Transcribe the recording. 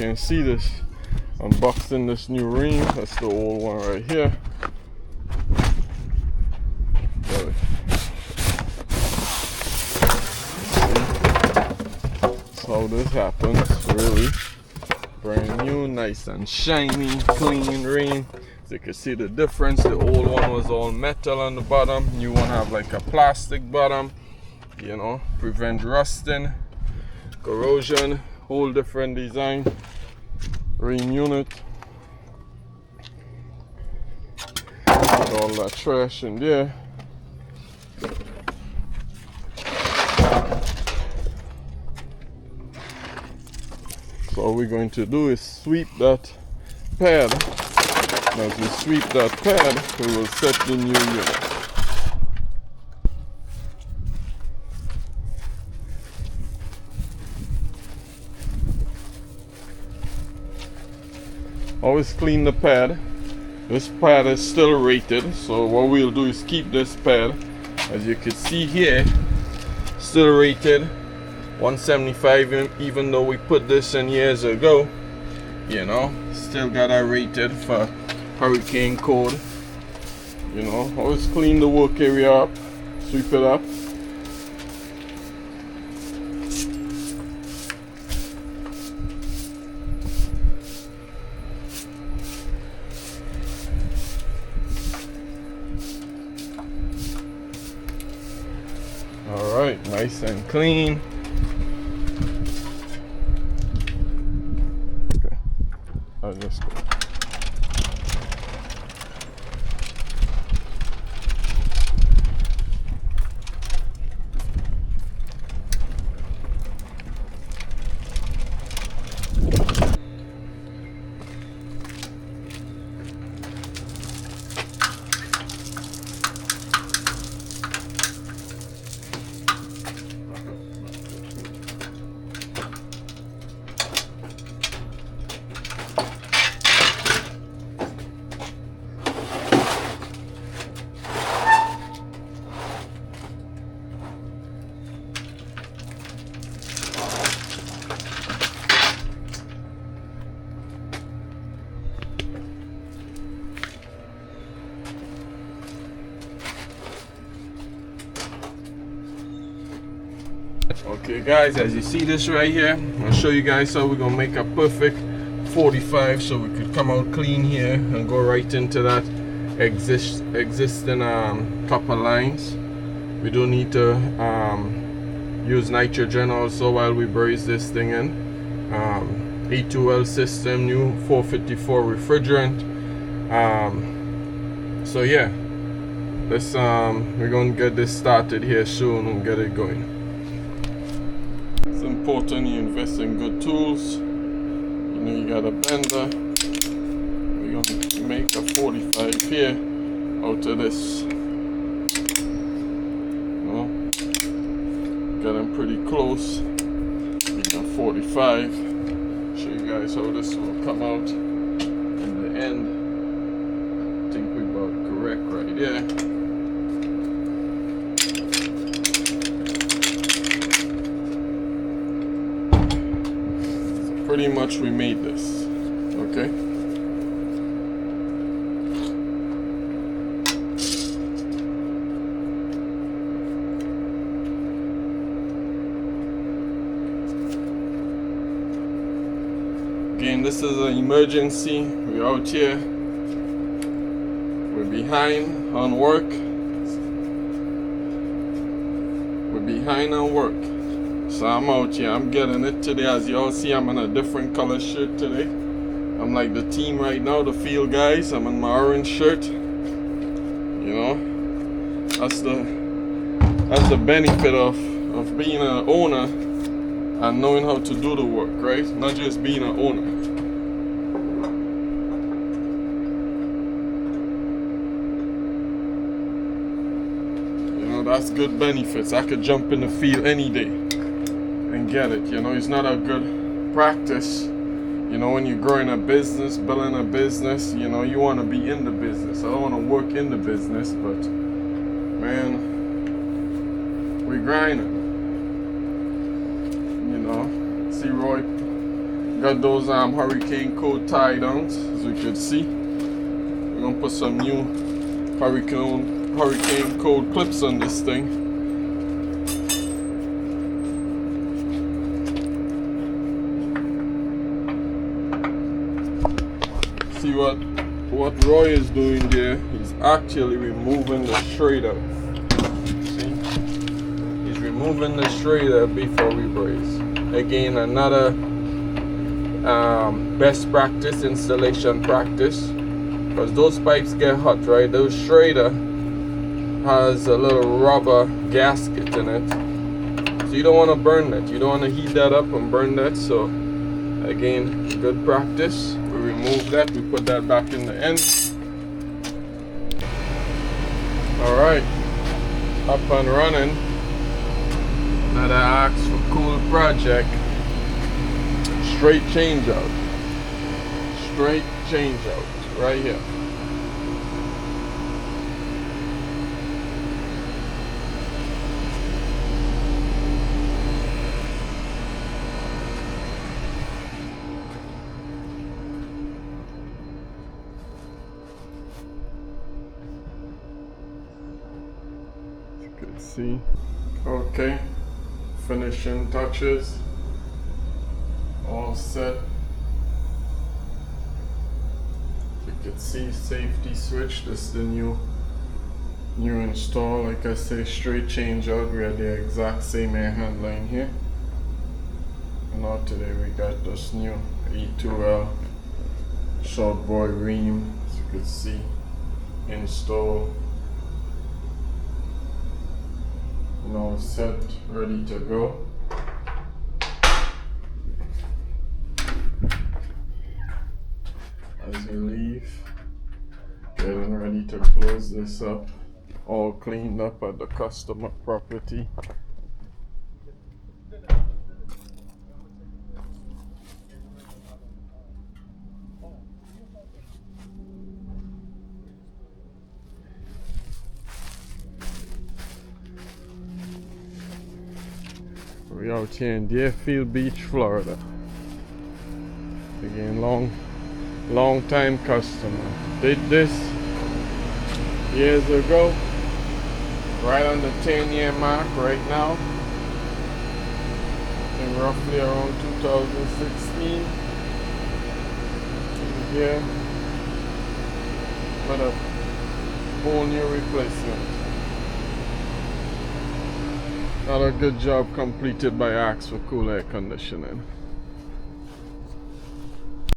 can see this, unboxing this new Reem. That's the old one right here. That's how this happens, really. Brand new, nice and shiny, clean Reem. As you can see the difference, the old one was all metal on the bottom. New one have like a plastic bottom, you know, prevent rusting, corrosion, whole different design. Reem unit. Put all that trash in there. So all we're going to do is sweep that pad. As we sweep that pad, we will set the new unit. Always clean the pad. This pad is still rated, so what we'll do is keep this pad. As you can see here, still rated 175, even though we put this in years ago. You know, still got that rated for hurricane code. You know, always clean the work area up, sweep it up. All right, nice and clean. Okay, I'll just go. Okay guys, as you see this right here, I'll show you guys how we're gonna make a perfect 45 so we could come out clean here and go right into that existing copper lines. We don't need to use nitrogen also while we braze this thing in. A2L system, new 454 refrigerant. So yeah, let's we're gonna get this started here soon and get it going. It's important you invest in good tools. You know, you got a bender. We're gonna make a 45 here out of this. You know, got them pretty close. We got 45. Show you guys how this will come out in the end. I think we're about correct right there. Pretty much we made this, okay? Again, this is an emergency. We're out here. We're behind on work. We're behind on work. So I'm out here, I'm getting it today. As you all see, I'm in a different color shirt today. I'm like the team right now, the field guys. I'm in my orange shirt. You know, that's the benefit of being an owner and knowing how to do the work, right? Not just being an owner. You know, that's good benefits. I could jump in the field any day and get it. You know, it's not a good practice. You know, when you're growing a business, building a business, you know, you want to be in the business. I don't want to work in the business, but man, we're grinding. You know, see Roy got those hurricane code tie downs, as you can see. We're gonna put some new hurricane code clips on this thing. See what Roy is doing there. He's actually removing the shredder. See? He's removing the shredder before we braze. Again, another best practice installation practice, because those pipes get hot, right? Those shredder has a little rubber gasket in it, so you don't want to burn that. You don't want to heat that up and burn that. So again, good practice. We remove that, we put that back in the end. All right, up and running. Another AskForCool project. Straight change out. Straight change out right here. You can see. Okay. Finishing touches. All set. You can see safety switch. This is the new install. Like I say, straight change out. We had the exact same air handling here. And now today we got this new E2L short boy Reem. As you can see, install. Now set, ready to go. As you leave, getting ready to close this up, all cleaned up at the customer property. We're out here in Deerfield Beach, Florida. Again, long time customer. Did this years ago, right on the 10-year mark right now. And roughly around 2016. Here, but a whole new replacement. Another good job completed by AskForCool Air Conditioning.